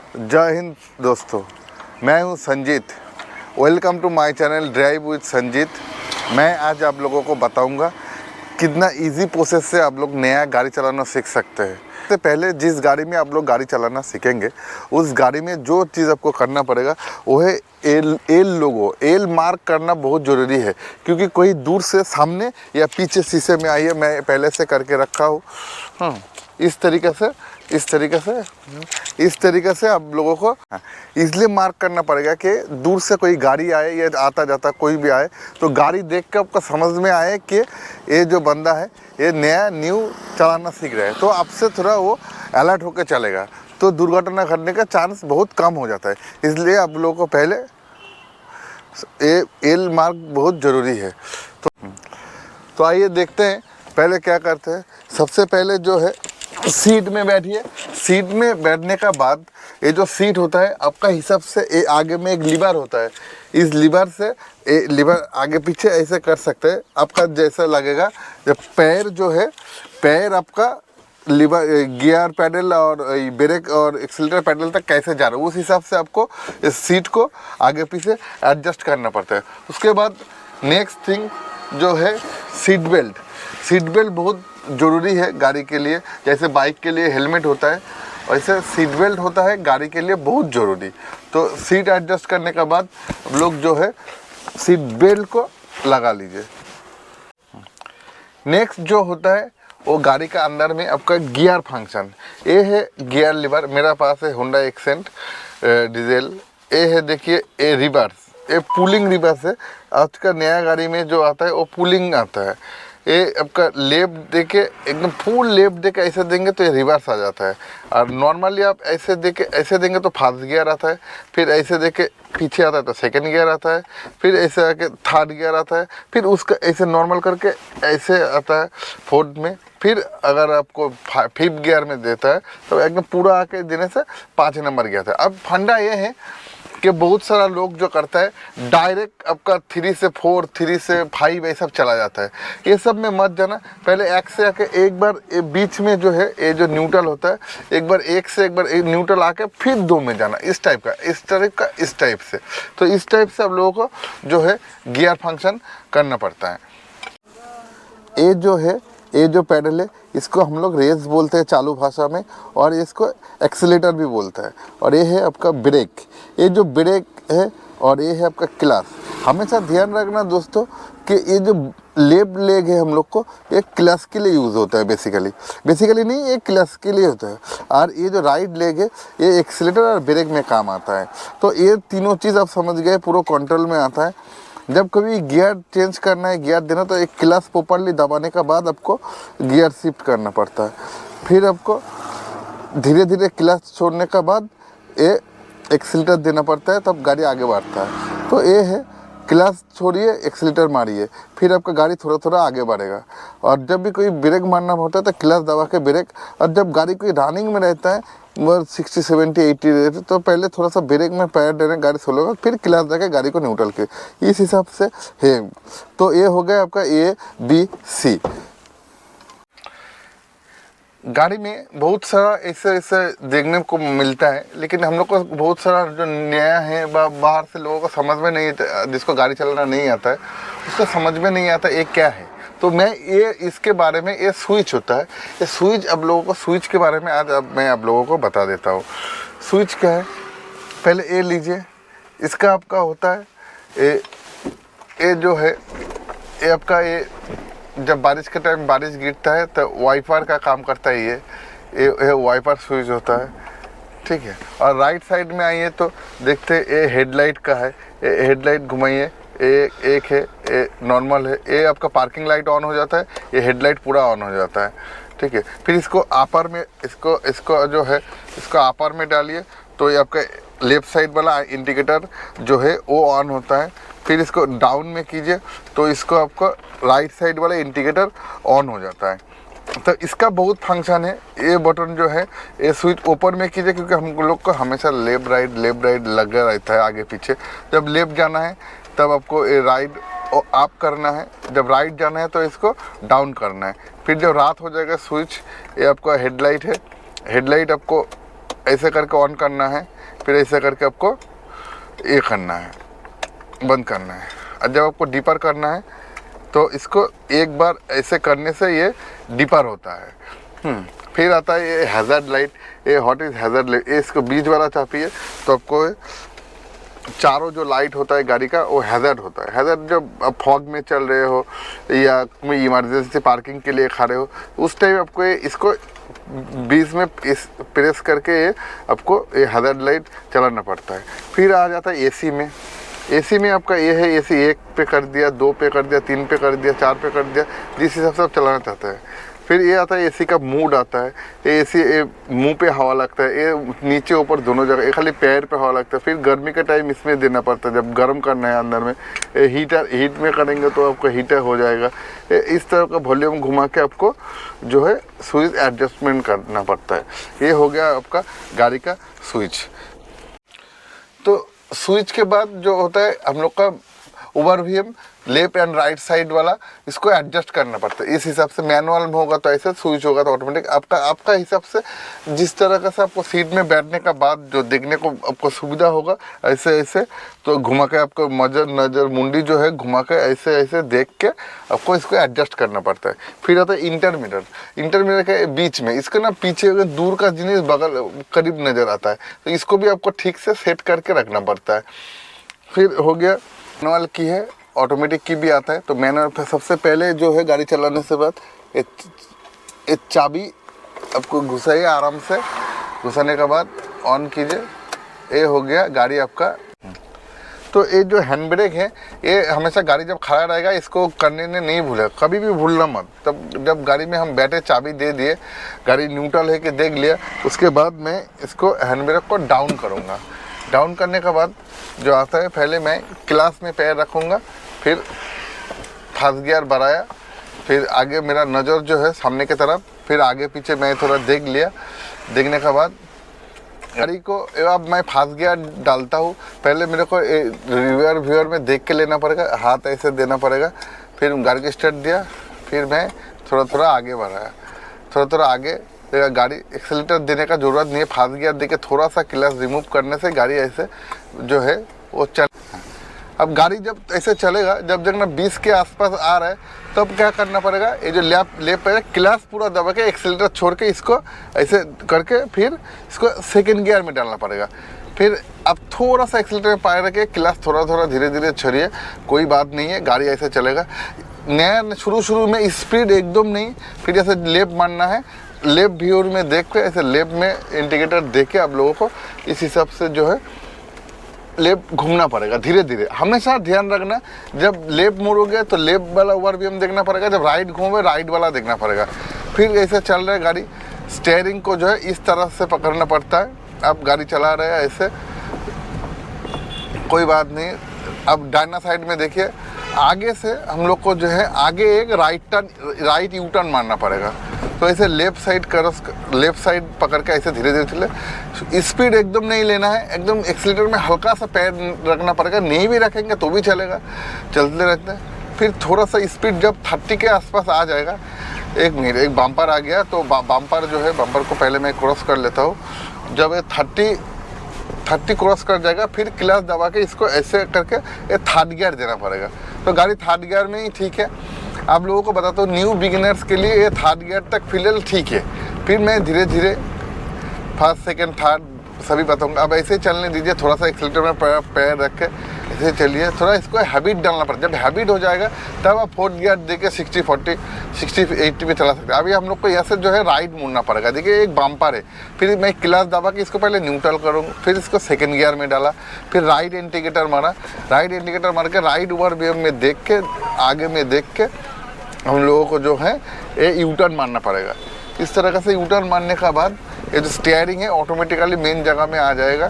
जय हिंद दोस्तों, मैं हूं Sanjeet. Welcome to my channel drive with Sanjeet. मैं आज आप लोगों को बताऊंगा कितना इजी प्रोसेस से आप लोग नया गाड़ी चलाना सीख सकते हैं। सबसे पहले जिस गाड़ी में आप लोग गाड़ी चलाना सीखेंगे उस गाड़ी में जो चीज़ आपको करना पड़ेगा वो है एल लोगो। एल मार्क करना बहुत ज़रूरी है, क्योंकि कोई दूर से सामने या पीछे शीशे में आइए, मैं पहले से करके रखा हूँ। इस तरीके से आप लोगों को इसलिए मार्क करना पड़ेगा कि दूर से कोई गाड़ी आए या आता जाता कोई भी आए तो गाड़ी देख के आपको समझ में आए कि ये जो बंदा है ये न्यू चलाना सीख रहा है, तो आपसे थोड़ा वो अलर्ट होकर चलेगा, तो दुर्घटना घटने का चांस बहुत कम हो जाता है। इसलिए आप लोगों को पहले एल मार्क बहुत ज़रूरी है। तो आइए देखते हैं पहले क्या करते हैं। सबसे पहले जो है सीट में बैठिए। सीट में बैठने का बाद ये जो सीट होता है आपका हिसाब से आगे में एक लीवर होता है। इस लीवर से लीवर आगे पीछे ऐसे कर सकते हैं, आपका जैसा लगेगा। जब पैर जो है पैर आपका लीवर गियर पैडल और ब्रेक और एक्सीलरेटर पैडल तक कैसे जा रहा है उस हिसाब से आपको इस सीट को आगे पीछे एडजस्ट करना पड़ता है। उसके बाद नेक्स्ट थिंग जो है सीट बेल्ट। सीट बेल्ट बहुत ज़रूरी है गाड़ी के लिए। जैसे बाइक के लिए हेलमेट होता है वैसे सीट बेल्ट होता है गाड़ी के लिए बहुत ज़रूरी। तो सीट एडजस्ट करने के बाद लोग जो है सीट बेल्ट को लगा लीजिए। नेक्स्ट जो होता है वो गाड़ी का अंदर में आपका गियर फंक्शन। ये है गियर लीवर। मेरा पास है होंडा एक्सेंट डीजल। ये है देखिए ये रिवर्स, ये पुलिंग रिवर्स है। आज का नया गाड़ी में जो आता है वो पुलिंग आता है। ये आपका लेफ्ट देके एकदम फुल लेफ्ट देके ऐसे देंगे तो ये रिवर्स आ जाता है, और नॉर्मली आप ऐसे देंगे तो फर्स्ट गियर आता है, फिर ऐसे देके पीछे आता है तो सेकंड गियर आता है, फिर ऐसे आके थर्ड गियर आता है, फिर उसका ऐसे नॉर्मल करके ऐसे आता है फोर्थ में, फिर अगर आपको फिफ्थ गियर में देता है तो एकदम पूरा आके देने से 5 नंबर गियर आता है। अब फंडा ये है कि बहुत सारा लोग जो करता है डायरेक्ट आपका 3 से 4 3 से 5 ये सब चला जाता है। ये सब में मत जाना। पहले एक से आके एक बार बीच में जो है ये जो न्यूट्रल होता है एक बार एक न्यूट्रल आके फिर 2 में जाना। इस टाइप से। तो इस टाइप से आप लोगों को जो है गियर फंक्शन करना पड़ता है। ये जो पैडल है इसको हम लोग रेस बोलते हैं चालू भाषा में, और इसको एक्सीलेटर भी बोलता है। और ये है आपका ब्रेक। ये जो ब्रेक है और ये है आपका क्लच। हमेशा ध्यान रखना दोस्तों कि ये जो लेफ्ट लेग है हम लोग को ये क्लच के लिए यूज़ होता है। बेसिकली नहीं, ये क्लच के लिए होता है। और ये जो राइट लेग है ये एक्सीलेटर और ब्रेक में काम आता है। तो ये तीनों चीज़ आप समझ गए, पूरा कंट्रोल में आता है। जब कभी गियर चेंज करना है, गियर देना, तो एक क्लच प्रॉपर्ली दबाने के बाद आपको गियर शिफ्ट करना पड़ता है। फिर आपको धीरे धीरे क्लच छोड़ने के बाद ये एक्सीलेटर देना पड़ता है, तब गाड़ी आगे बढ़ता है। तो ये है क्लच छोड़िए एक्सीलेटर मारिए, फिर आपका गाड़ी थोड़ा थोड़ा आगे बढ़ेगा। और जब भी कोई ब्रेक मारना होता है तो क्लच दबा के ब्रेक। और जब गाड़ी कोई रनिंग में रहता है 60 70 80 रहते तो पहले थोड़ा सा ब्रेक में पैर देने गाड़ी स्लो होगा, फिर क्लच देके गाड़ी को न्यूट्रल के, इस हिसाब से है। तो ये हो गया आपका ABC। गाड़ी में बहुत सारा ऐसे देखने को मिलता है, लेकिन हम लोग को बहुत सारा जो नया है बाहर से लोगों को समझ में नहीं, जिसको गाड़ी चलाना नहीं आता है उसको समझ में नहीं आता ये क्या है। तो मैं ये इसके बारे में, ये स्विच होता है, ये स्विच आप लोगों को स्विच के बारे में आज मैं आप लोगों को बता देता हूँ। स्विच क्या है, पहले ये लीजिए। इसका आपका होता है ये जो है ये आपका ये जब बारिश के टाइम बारिश गिरता है तो वाइपर का काम करता है। ये वाइपर स्विच होता है, ठीक है। और राइट साइड में आइए तो देखते ये हेडलाइट का है। ये हेडलाइट घुमाइए, एक है ये नॉर्मल है। ये आपका पार्किंग लाइट ऑन हो जाता है, ये हेडलाइट पूरा ऑन हो जाता है, ठीक है। फिर इसको अपर में इसको जो है इसको अपर में डालिए तो ये आपका लेफ़्ट साइड वाला इंडिकेटर जो है वो ऑन होता है। फिर इसको डाउन में कीजिए तो इसको आपको राइट साइड वाला इंडिकेटर ऑन हो जाता है। तो इसका बहुत फंक्शन है। ये बटन जो है ये स्विच ओपन में कीजिए, क्योंकि हम लोग को हमेशा लेफ्ट राइट लगा रहता है आगे पीछे। जब लेफ्ट जाना है तब आपको ये राइट अप करना है, जब राइट जाना है तो इसको डाउन करना है। फिर जब रात हो जाएगा स्विच, ये आपका हेडलाइट है। हेडलाइट आपको ऐसे करके ऑन करना है, फिर ऐसे करके आपको ये करना है, बंद करना है। और जब आपको डीपर करना है तो इसको एक बार ऐसे करने से ये डीपर होता है। फिर आता है ये हैज़र्ड लाइट। ये व्हाट इज़ हैज़र्ड लाइट? ये इसको बीच वाला चापिए तो आपको चारों जो लाइट होता है गाड़ी का वो हैज़र्ड होता है। हैज़र्ड जब आप फॉग में चल रहे हो या कोई इमरजेंसी पार्किंग के लिए खड़े हो उस टाइम आपको इसको बीच में इस प्रेस करके आपको ये हैज़र्ड लाइट चलाना पड़ता है। फिर आ जाता है एसी में। एसी में आपका ये है, एसी 1 पे कर दिया, 2 पे कर दिया, 3 पे कर दिया, 4 पे कर दिया, जिस हिसाब से आप चलाना चाहते हैं। फिर ये आता है एसी का मूड आता है। ये एसी मुंह पे हवा लगता है, ये नीचे ऊपर दोनों जगह, ये खाली पैर पे हवा लगता है। फिर गर्मी के टाइम इसमें देना पड़ता है जब गर्म करना है अंदर में। हीट में करेंगे तो आपको हीटर हो जाएगा। इस तरह का वॉल्यूम घुमा के आपको जो है स्विच एडजस्टमेंट करना पड़ता है। ये हो गया आपका गाड़ी का स्विच। तो स्विच के बाद जो होता है हम लोग का overview left and right side वाला, इसको एडजस्ट करना पड़ता है। इस हिसाब से मैनुअल में होगा तो ऐसे, स्विच होगा तो ऑटोमेटिक। आपका हिसाब से जिस तरह का से आपको सीट में बैठने का बाद जो देखने को आपको सुविधा होगा ऐसे ऐसे तो घुमा के आपको नज़र मुंडी जो है घुमा के ऐसे ऐसे देख के आपको इसको एडजस्ट करना पड़ता है। फिर आता है इंटरमीडिएट के बीच में, इसका ना पीछे दूर का जिनिस बगल करीब नज़र आता है तो इसको भी आपको ठीक से सेट करके रखना पड़ता है। फिर हो गया मैनुअल की है, ऑटोमेटिक की भी आता है। तो मैनुअल सबसे पहले जो है गाड़ी चलाने से बाद एक चाबी आपको घुसाइए, आराम से घुसाने के बाद ऑन कीजिए, ये हो गया गाड़ी आपका। तो ये जो हैंड ब्रेक है ये हमेशा गाड़ी जब खड़ा रहेगा इसको करने ने नहीं भूले, कभी भी भूलना मत। तब जब गाड़ी में हम बैठे चाबी दे दिए, गाड़ी न्यूट्रल है कि देख लिया, उसके बाद मैं इसको हैंड ब्रेक को डाउन करूँगा। डाउन करने के बाद जो आता है पहले मैं क्लास में पैर रखूँगा, फिर फर्स्ट गियर बढ़ाया, फिर आगे मेरा नज़र जो है सामने की तरफ, फिर आगे पीछे मैं थोड़ा देख लिया। देखने के बाद गाड़ी को अब मैं फर्स्ट गियर डालता हूँ। पहले मेरे को रिवर व्यूअर में देख के लेना पड़ेगा, हाथ ऐसे देना पड़ेगा। फिर गाड़ी को स्टार्ट दिया, फिर मैं थोड़ा थोड़ा आगे बढ़ाया, थोड़ा आगे। गाड़ी एक्सेलेटर देने का ज़रूरत नहीं है, फास्ट गियर देके थोड़ा सा क्लच रिमूव करने से गाड़ी ऐसे जो है वो चल। अब गाड़ी जब ऐसे चलेगा, जब देखना 20 के आसपास आ रहा है तब क्या करना पड़ेगा, ये जो लेफ्ट पे क्लच पूरा दबा के एक्सेलेटर छोड़ के इसको ऐसे करके फिर इसको सेकेंड गियर में डालना पड़ेगा। फिर अब थोड़ा सा एक्सेलेटर में पाए रखे, क्लच थोड़ा धीरे धीरे छोड़िए, कोई बात नहीं है, गाड़ी ऐसे चलेगा। नया शुरू में स्पीड एकदम नहीं, फिर ऐसे लेफ्ट मारना है, लेफ्ट व्यूअर में देख के ऐसे लेफ्ट में इंडिकेटर देख के आप लोगों को इस हिसाब से जो है लेफ्ट घूमना पड़ेगा धीरे धीरे। हमेशा ध्यान रखना, जब लेफ्ट मोड़ोगे तो लेफ्ट वाला ओवरव्यू देखना पड़ेगा, जब राइट घूमोगे राइट वाला देखना पड़ेगा। फिर ऐसे चल रहा है गाड़ी, स्टीयरिंग को जो है इस तरह से पकड़ना पड़ता है। आप गाड़ी चला रहे हैं ऐसे, कोई बात नहीं। अब डायना साइड में देखिए, आगे से हम लोग को जो है आगे एक राइट यू टर्न मारना पड़ेगा। तो ऐसे लेफ्ट साइड पकड़ के ऐसे धीरे धीरे चले। स्पीड एकदम नहीं लेना है, एकदम एक्सीलेटर में हल्का सा पैर रखना पड़ेगा, नहीं भी रखेंगे तो भी चलेगा, चलते रहते हैं। फिर थोड़ा सा स्पीड जब 30 के आसपास आ जाएगा, एक मिनट, एक बम्पर आ गया तो बम्पर जो है, बम्पर को पहले मैं क्रॉस कर लेता हूँ। जब ये 30 क्रॉस कर जाएगा, फिर क्लच दबा के इसको ऐसे करके ये थर्ड गियर देना पड़ेगा। तो गाड़ी थर्ड गियर में ही ठीक है। आप लोगों को बताता हूँ, न्यू बिगिनर्स के लिए ये थर्ड गियर तक फिलहाल ठीक है, फिर मैं धीरे धीरे फर्स्ट सेकंड थर्ड सभी बताऊँगा। अब ऐसे चलने दीजिए, थोड़ा सा एक्सीलेटर में पैर रख के ऐसे चलिए, थोड़ा इसको हैबिट डालना पड़ता है। जब हैबिट हो जाएगा तब आप फोर्थ गियर दे के 60-40 60-80 पे चला सकते हैं। अभी हम लोग को यहाँ से जो है राइट मुड़ना पड़ेगा। देखिए एक बम्पर है, फिर मैं क्लच दबा के इसको पहले न्यूट्रल करूँगा, फिर इसको सेकेंड गियर में डाला, फिर राइट इंडिकेटर मारा, राइट इंडिकेटर मार के राइट ओवरव्यू में देख के, आगे में देख के हम लोगों को जो है ये यू टर्न मारना पड़ेगा। इस तरह से यू टर्न मारने के बाद ये जो स्टीयरिंग है ऑटोमेटिकली मेन जगह में आ जाएगा।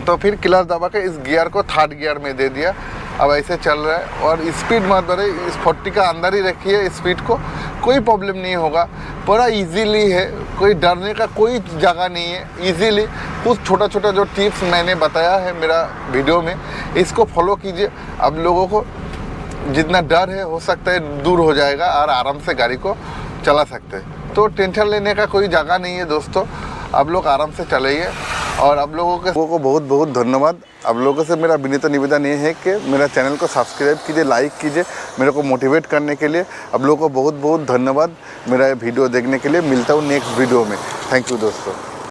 तो फिर क्लच दबा के इस गियर को थर्ड गियर में दे दिया। अब ऐसे चल रहा है और स्पीड मत बढ़े, इस 40 का अंदर ही रखिए स्पीड को, कोई प्रॉब्लम नहीं होगा। बड़ा इजीली है, कोई डरने का कोई जगह नहीं है, इजीली। कुछ छोटा छोटा जो टिप्स मैंने बताया है मेरा वीडियो में, इसको फॉलो कीजिए। अब लोगों को जितना डर है हो सकता है दूर हो जाएगा और आराम से गाड़ी को चला सकते हैं। तो टेंशन लेने का कोई जगह नहीं है दोस्तों। आप लोग आराम से चलाइए। और आप लोगों को बहुत बहुत धन्यवाद। आप लोगों से मेरा विनीत निवेदन ये है कि मेरा चैनल को सब्सक्राइब कीजिए, लाइक कीजिए मेरे को मोटिवेट करने के लिए। आप लोगों को बहुत बहुत धन्यवाद मेरा ये वीडियो देखने के लिए। मिलता हूँ नेक्स्ट वीडियो में। थैंक यू दोस्तों।